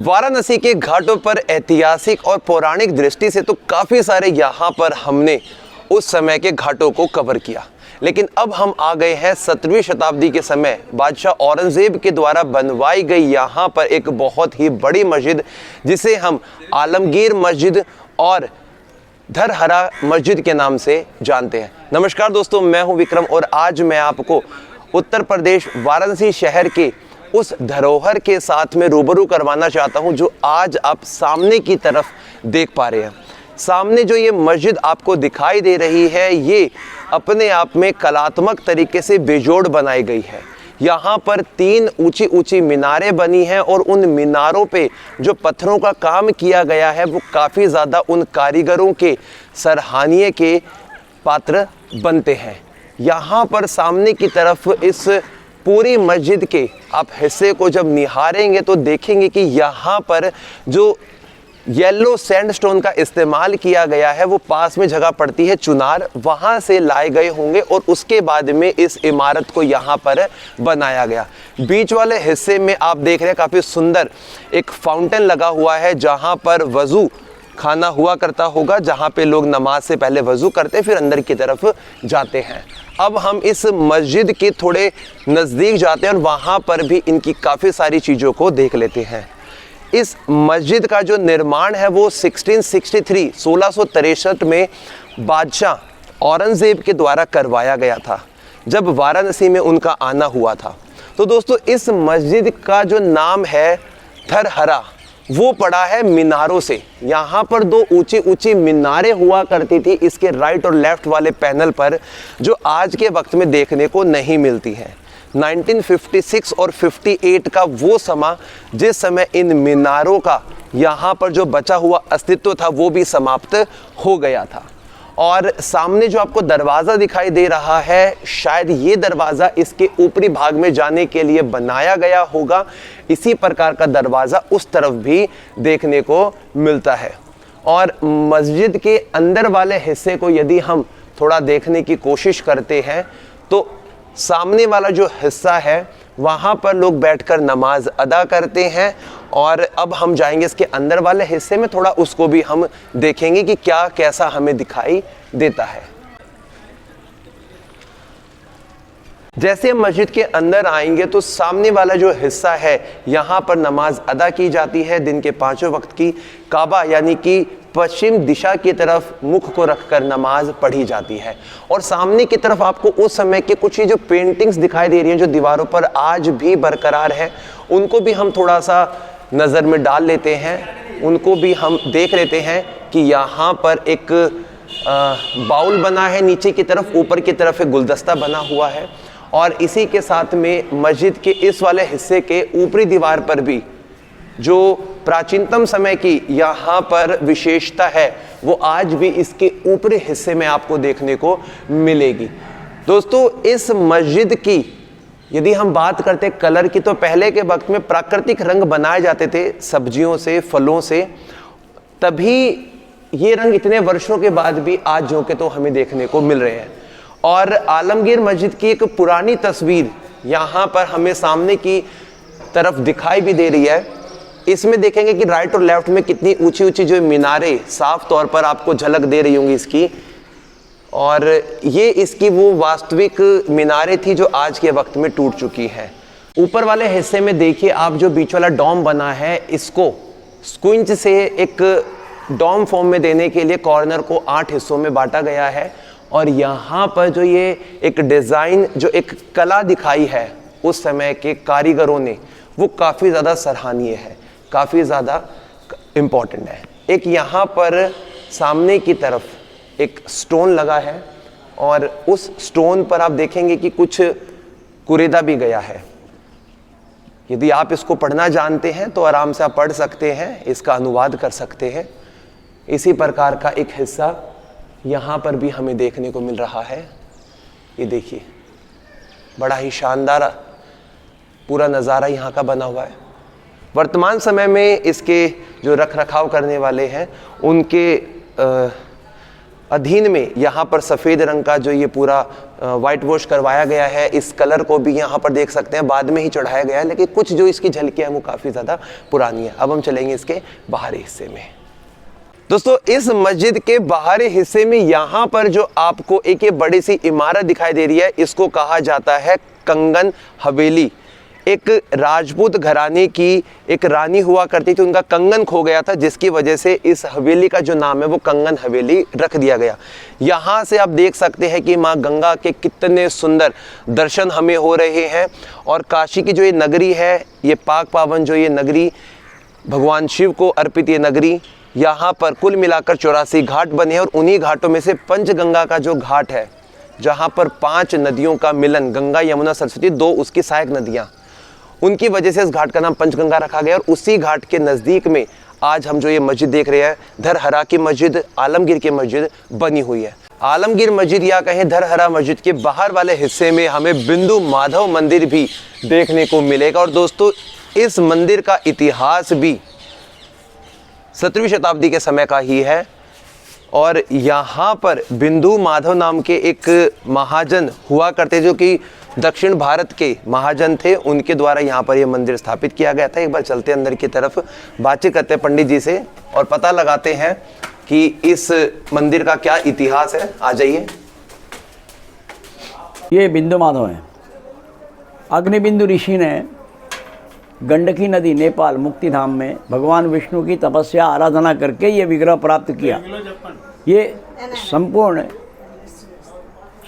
वाराणसी के घाटों पर ऐतिहासिक और पौराणिक दृष्टि से तो काफ़ी सारे यहाँ पर हमने उस समय के घाटों को कवर किया, लेकिन अब हम आ गए हैं 17वीं शताब्दी के समय बादशाह औरंगजेब के द्वारा बनवाई गई यहाँ पर एक बहुत ही बड़ी मस्जिद, जिसे हम आलमगीर मस्जिद और धरहरा मस्जिद के नाम से जानते हैं। नमस्कार दोस्तों, मैं हूं विक्रम और आज मैं आपको उत्तर प्रदेश वाराणसी शहर के उस धरोहर के साथ में रूबरू करवाना चाहता हूं जो आज आप सामने की तरफ देख पा रहे हैं। सामने जो ये मस्जिद आपको दिखाई दे रही है, ये अपने आप में कलात्मक तरीके से बेजोड़ बनाई गई है। यहाँ पर 3 ऊंची ऊंची मीनारें बनी हैं और उन मीनारों पे जो पत्थरों का काम किया गया है वो काफ़ी ज़्यादा उन कारीगरों के सराहनीय के पात्र बनते हैं। यहाँ पर सामने की तरफ इस पूरी मस्जिद के आप हिस्से को जब निहारेंगे तो देखेंगे कि यहाँ पर जो येलो सैंडस्टोन का इस्तेमाल किया गया है वो पास में जगह पड़ती है चुनार, वहाँ से लाए गए होंगे और उसके बाद में इस इमारत को यहाँ पर बनाया गया। बीच वाले हिस्से में आप देख रहे हैं काफ़ी सुंदर एक फाउंटेन लगा हुआ है जहाँ पर वज़ू खाना हुआ करता होगा, जहाँ पे लोग नमाज से पहले वज़ू करते फिर अंदर की तरफ जाते हैं। अब हम इस मस्जिद के थोड़े नज़दीक जाते हैं और वहाँ पर भी इनकी काफ़ी सारी चीज़ों को देख लेते हैं। इस मस्जिद का जो निर्माण है वो 1663 में बादशाह औरंगजेब के द्वारा करवाया गया था, जब वाराणसी में उनका आना हुआ था। तो दोस्तों, इस मस्जिद का जो नाम है धरहरा वो पड़ा है मीनारों से। यहाँ पर 2 ऊंची ऊंची मीनारें हुआ करती थी इसके राइट और लेफ्ट वाले पैनल पर, जो आज के वक्त में देखने को नहीं मिलती है। 1956 और 58 का वो समा जिस समय इन मीनारों का यहाँ पर जो बचा हुआ अस्तित्व था वो भी समाप्त हो गया था। और सामने जो आपको दरवाज़ा दिखाई दे रहा है, शायद ये दरवाज़ा इसके ऊपरी भाग में जाने के लिए बनाया गया होगा। इसी प्रकार का दरवाज़ा उस तरफ भी देखने को मिलता है। और मस्जिद के अंदर वाले हिस्से को यदि हम थोड़ा देखने की कोशिश करते हैं तो सामने वाला जो हिस्सा है वहाँ पर लोग बैठकर नमाज अदा करते हैं। और अब हम जाएंगे इसके अंदर वाले हिस्से में, थोड़ा उसको भी हम देखेंगे कि क्या कैसा हमें दिखाई देता है। जैसे मस्जिद के अंदर आएंगे तो सामने वाला जो हिस्सा है यहाँ पर नमाज अदा की जाती है दिन के 5 वक्त की। काबा यानी कि पश्चिम दिशा की तरफ मुख को रखकर नमाज पढ़ी जाती है। और सामने की तरफ आपको उस समय के कुछ ही जो पेंटिंग्स दिखाई दे रही हैं जो दीवारों पर आज भी बरकरार है, उनको भी हम थोड़ा सा नज़र में डाल लेते हैं। उनको भी हम देख लेते हैं कि यहाँ पर एक बाउल बना है नीचे की तरफ, ऊपर की तरफ एक गुलदस्ता बना हुआ है। और इसी के साथ में मस्जिद के इस वाले हिस्से के ऊपरी दीवार पर भी जो प्राचीनतम समय की यहाँ पर विशेषता है वो आज भी इसके ऊपरी हिस्से में आपको देखने को मिलेगी। दोस्तों, इस मस्जिद की यदि हम बात करते हैं कलर की, तो पहले के वक्त में प्राकृतिक रंग बनाए जाते थे सब्जियों से, फलों से, तभी ये रंग इतने वर्षों के बाद भी आज जो के तो हमें देखने को मिल रहे हैं। और आलमगीर मस्जिद की एक पुरानी तस्वीर यहाँ पर हमें सामने की तरफ दिखाई भी दे रही है। इसमें देखेंगे कि राइट और लेफ्ट में कितनी ऊंची ऊंची जो मीनारें साफ तौर पर आपको झलक दे रही होंगी इसकी। और ये इसकी वो वास्तविक मीनारें थी जो आज के वक्त में टूट चुकी हैं। ऊपर वाले हिस्से में देखिए आप, जो बीच वाला डोम बना है, इसको स्क्विंच से एक डोम फॉर्म में देने के लिए कॉर्नर को 8 हिस्सों में बांटा गया है। और यहाँ पर जो ये एक डिज़ाइन, जो एक कला दिखाई है उस समय के कारीगरों ने, वो काफ़ी ज़्यादा सराहनीय है, काफ़ी ज़्यादा इम्पॉर्टेंट है। एक यहाँ पर सामने की तरफ एक स्टोन लगा है और उस स्टोन पर आप देखेंगे कि कुछ कुरेदा भी गया है। यदि आप इसको पढ़ना जानते हैं तो आराम से आप पढ़ सकते हैं, इसका अनुवाद कर सकते हैं। इसी प्रकार का एक हिस्सा यहाँ पर भी हमें देखने को मिल रहा है। ये देखिए, बड़ा ही शानदार पूरा नज़ारा यहाँ का बना हुआ है। वर्तमान समय में इसके जो रख रखाव करने वाले हैं उनके अधीन में यहाँ पर सफ़ेद रंग का जो ये पूरा वाइट वॉश करवाया गया है, इस कलर को भी यहाँ पर देख सकते हैं बाद में ही चढ़ाया गया है, लेकिन कुछ जो इसकी झलकियाँ हैं वो काफ़ी ज़्यादा पुरानी है। अब हम चलेंगे इसके बाहरी हिस्से में। दोस्तों, इस मस्जिद के बाहरी हिस्से में यहाँ पर जो आपको एक ये बड़ी सी इमारत दिखाई दे रही है, इसको कहा जाता है कंगन हवेली। एक राजपूत घराने की एक रानी हुआ करती थी, उनका कंगन खो गया था, जिसकी वजह से इस हवेली का जो नाम है वो कंगन हवेली रख दिया गया। यहाँ से आप देख सकते हैं कि माँ गंगा के कितने सुंदर दर्शन हमें हो रहे हैं। और काशी की जो ये नगरी है, ये पाक पावन जो ये नगरी, भगवान शिव को अर्पित ये नगरी, यहाँ पर कुल मिलाकर 84 घाट बने हैं। और उन्हीं घाटों में से पंचगंगा का जो घाट है, जहाँ पर 5 नदियों का मिलन, गंगा यमुना सरस्वती, 2 उसकी सहायक नदियाँ, उनकी वजह से इस घाट का नाम पंचगंगा रखा गया। और उसी घाट के नज़दीक में आज हम जो ये मस्जिद देख रहे हैं, धरहरा की मस्जिद, आलमगीर की मस्जिद बनी हुई है। आलमगीर मस्जिद या कहें धरहरा मस्जिद के बाहर वाले हिस्से में हमें बिंदु माधव मंदिर भी देखने को मिलेगा। और दोस्तों, इस मंदिर का इतिहास भी 17वीं शताब्दी के समय का ही है। और यहाँ पर बिंदु माधव नाम के एक महाजन हुआ करते, जो कि दक्षिण भारत के महाजन थे, उनके द्वारा यहाँ पर यह मंदिर स्थापित किया गया था। एक बार चलते अंदर की तरफ, बातचीत करते हैं पंडित जी से और पता लगाते हैं कि इस मंदिर का क्या इतिहास है। आ जाइए। ये बिंदु माधव है। अग्निबिंदु ऋषि ने गंडकी नदी नेपाल मुक्तिधाम में भगवान विष्णु की तपस्या आराधना करके ये विग्रह प्राप्त किया। ये संपूर्ण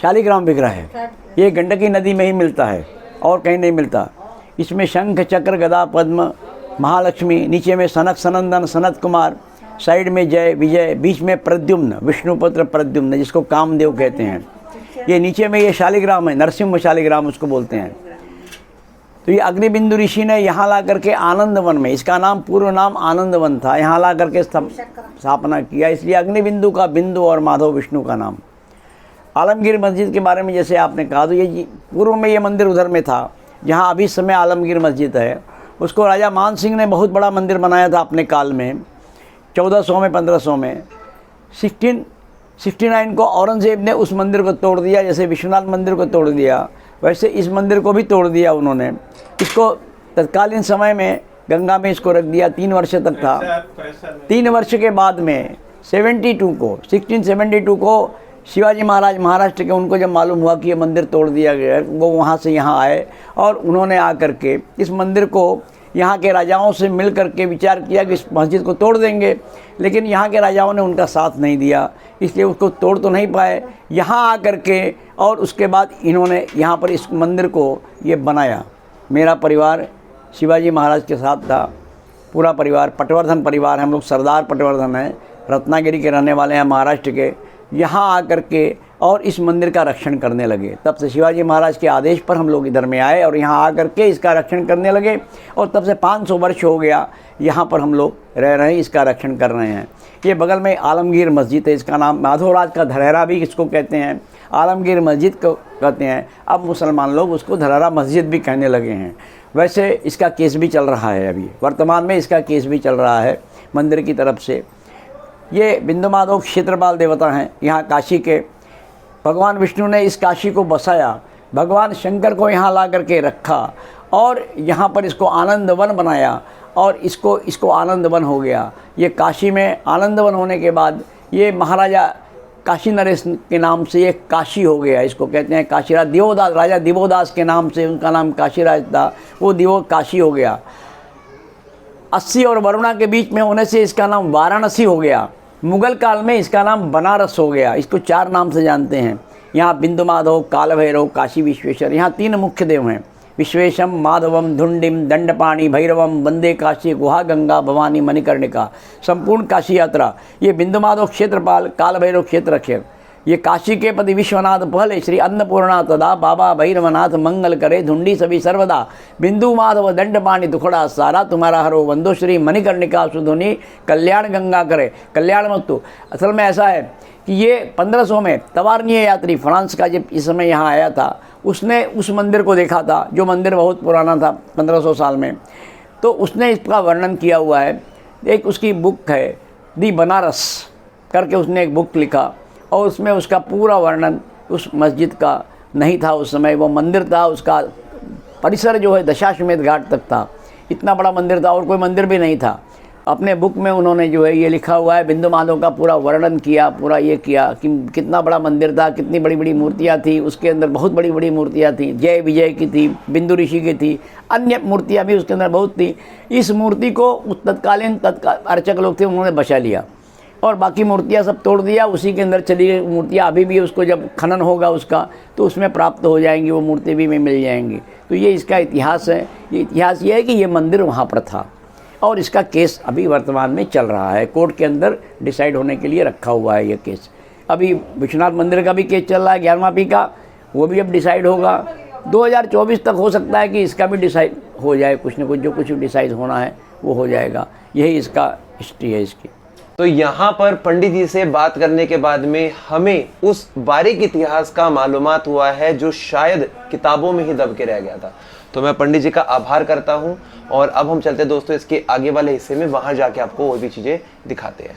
शालिग्राम विग्रह है। ये गंडकी नदी में ही मिलता है और कहीं नहीं मिलता। इसमें शंख चक्र गदा पद्म महालक्ष्मी, नीचे में सनक सनंदन सनत कुमार, साइड में जय विजय, बीच में प्रद्युम्न विष्णुपुत्र प्रद्युम्न, जिसको कामदेव कहते हैं। ये नीचे में ये शालिग्राम है, नरसिंह शालिग्राम उसको बोलते हैं। तो ये अग्निबिंदु ऋषि ने यहाँ ला करके आनंदवन में, इसका नाम पूर्व नाम आनंदवन था, यहाँ ला करके स्थापना किया, इसलिए अग्निबिंदु का बिंदु और माधव विष्णु का नाम। आलमगीर मस्जिद के बारे में जैसे आपने कहा, तो ये पूर्व में ये मंदिर उधर में था जहाँ अभी समय आलमगीर मस्जिद है। उसको राजा मान सिंह ने बहुत बड़ा मंदिर बनाया था अपने काल में, 1400 में 1500 में। 1669 को औरंगजेब ने उस मंदिर को तोड़ दिया। जैसे विश्वनाथ मंदिर को तोड़ दिया, वैसे इस मंदिर को भी तोड़ दिया उन्होंने। इसको तत्कालीन समय में गंगा में इसको रख दिया, 3 वर्ष तक था। 3 वर्ष के बाद में 1672 को शिवाजी महाराज महाराष्ट्र के, उनको जब मालूम हुआ कि ये मंदिर तोड़ दिया गया, वो वहाँ से यहाँ आए और उन्होंने आकर के इस मंदिर को यहाँ के राजाओं से मिल कर के विचार किया कि इस मस्जिद को तोड़ देंगे, लेकिन यहाँ के राजाओं ने उनका साथ नहीं दिया, इसलिए उसको तोड़ तो नहीं पाए। यहाँ आकर के और उसके बाद इन्होंने यहाँ पर इस मंदिर को ये बनाया। मेरा परिवार शिवाजी महाराज के साथ था, पूरा परिवार, पटवर्धन परिवार, हम लोग सरदार पटवर्धन हैं, रत्नागिरी के रहने वाले हैं, महाराष्ट्र के। यहाँ आकर के और इस मंदिर का रक्षण करने लगे। तब से शिवाजी महाराज के आदेश पर हम लोग इधर में आए और यहाँ आकर के इसका रक्षण करने लगे। और तब से 500 वर्ष हो गया यहाँ पर हम लोग रह रहे हैं, इसका रक्षण कर रहे हैं। ये बगल में आलमगीर मस्जिद है, इसका नाम माधवराज का धरहरा भी इसको कहते हैं, आलमगीर मस्जिद को कहते हैं। अब मुसलमान लोग उसको धरहरा मस्जिद भी कहने लगे हैं। वैसे इसका केस भी चल रहा है, अभी वर्तमान में इसका केस भी चल रहा है मंदिर की तरफ से। ये बिंदु माधव क्षेत्रपाल देवता हैं यहाँ काशी के। भगवान विष्णु ने इस काशी को बसाया, भगवान शंकर को यहाँ ला करके रखा और यहाँ पर इसको आनंदवन बनाया और इसको आनंदवन हो गया। ये काशी में आनंदवन होने के बाद ये महाराजा काशी नरेश के नाम से ये काशी हो गया। इसको कहते हैं काशीराज। दिवोदास, राजा दिवोदास के नाम से उनका नाम काशीराज था, वो दिवो काशी हो गया। 80 और वरुणा के बीच में होने से इसका नाम वाराणसी हो गया। मुगल काल में इसका नाम बनारस हो गया। इसको 4 नाम से जानते हैं। यहाँ बिंदु माधव, काल भैरव, काशी विश्वेश्वर, यहाँ 3 मुख्य देव हैं। विश्वेशम, माधवम, धुंडिम, दंडपाणी, भैरवम, वंदे काशी, गुहा गंगा, भवानी, मणिकर्णिका। संपूर्ण काशी यात्रा ये बिंदु माधव क्षेत्रपाल, काल भैरव क्षेत्रक्षर, ये काशी के पति विश्वनाथ पहले, श्री अन्नपूर्णा तदा, बाबा भैरवनाथ मंगल करे, धुंडी सभी सर्वदा, बिंदु माधव दंडपाणी दुखड़ा सारा, तुम्हारा हरो वंदो, श्री मणिकर्णिका सुधुनी, कल्याण गंगा करे, कल्याण मस्तु। असल में ऐसा है कि ये 1500 में तवारनीय यात्री फ्रांस का जब इस समय यहाँ आया था, उसने उस मंदिर को देखा था, जो मंदिर बहुत पुराना था 1500 साल में। तो उसने इसका वर्णन किया हुआ है। एक उसकी बुक है दी बनारस करके, उसने एक बुक लिखा। और उसमें उसका पूरा वर्णन उस मस्जिद का नहीं था उस समय। वो मंदिर था, उसका परिसर जो है दशाश्वमेध घाट तक था, इतना बड़ा मंदिर था और कोई मंदिर भी नहीं था। अपने बुक में उन्होंने जो है ये लिखा हुआ है, बिंदु माधव का पूरा वर्णन किया, पूरा ये किया कि कितना बड़ा मंदिर था, कितनी बड़ी बड़ी मूर्तियाँ थी, उसके अंदर बहुत बड़ी बड़ी मूर्तियाँ थी, जय विजय की थी, बिंदु ऋषि की थी, अन्य मूर्तियाँ भी उसके अंदर बहुत थी। इस मूर्ति को तत्कालीन अर्चक लोग थे, उन्होंने बचा लिया और बाकी मूर्तियाँ सब तोड़ दिया, उसी के अंदर चली गई मूर्तियाँ। अभी भी उसको जब खनन होगा उसका तो उसमें प्राप्त हो जाएंगी, वो मूर्ति भी में मिल जाएंगी। तो ये इसका इतिहास है। ये इतिहास ये है कि ये मंदिर वहाँ पर था और इसका केस अभी वर्तमान में चल रहा है, कोर्ट के अंदर डिसाइड होने के लिए रखा हुआ है ये केस। अभी विश्वनाथ मंदिर का भी केस चल रहा है 11वीं का, वो भी अब डिसाइड होगा। 2024 तक हो सकता है कि इसका भी डिसाइड हो जाए, कुछ न कुछ जो कुछ डिसाइड होना है वो हो जाएगा। यही इसका हिस्ट्री है इसकी। तो यहाँ पर पंडित जी से बात करने के बाद में हमें उस बारीक इतिहास का मालूमात हुआ है जो शायद किताबों में ही दब के रह गया था। तो मैं पंडित जी का आभार करता हूँ और अब हम चलते दोस्तों इसके आगे वाले हिस्से में, वहाँ जाके आपको और भी चीज़ें दिखाते हैं।